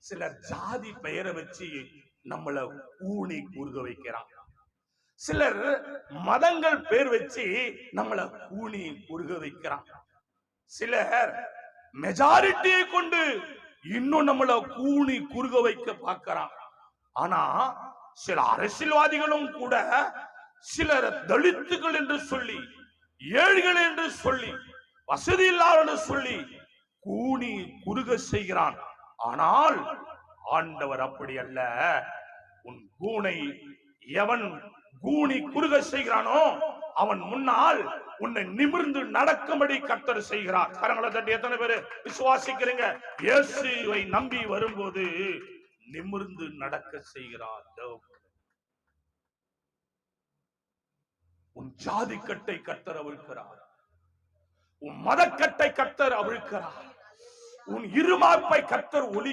சிலர் ஜாதி பெயரை வச்சு நம்மள ஊனி குறுக வைக்கிறான். சிலர் மதங்கள் பேர் வச்சு நம்மள ஊனி குறுக வைக்கிறான். சிலர் மெஜாரிட்டியை கொண்டு இன்னும் நம்மள கூனி குறுக வைக்க பார்க்கிறான். ஆனா சில அரசியல்வாதிகளும் கூட சிலர் தலித்துகள் என்று சொல்லி, ஏழைகள் என்று சொல்லி, வசதி இல்லாத சொல்லி கூனி குறுக செய்கிறான். ஆனால் ஆண்டவர் அப்படி அல்ல. உன் கூனை எவன் கூனி குறுக செய்கிறானோ அவன் முன்னால் உன்னை நிமிர்ந்து நடக்கும்படி கர்த்தர் செய்கிறார். கரங்களை தட்டி எத்தனை பேரு விசுவாசிக்கிறீங்க? இயேசுவை நம்பி வரும்போது நிமிர்ந்து நடக்க செய்கிறார். உன் ஜாதி கட்டை கர்த்தர் அவிழ்க்கிறார். உன் மதக்கட்டை கர்த்தர் அவிழ்க்கிறார். உன் இருமாப்பை கர்த்தர் ஒலி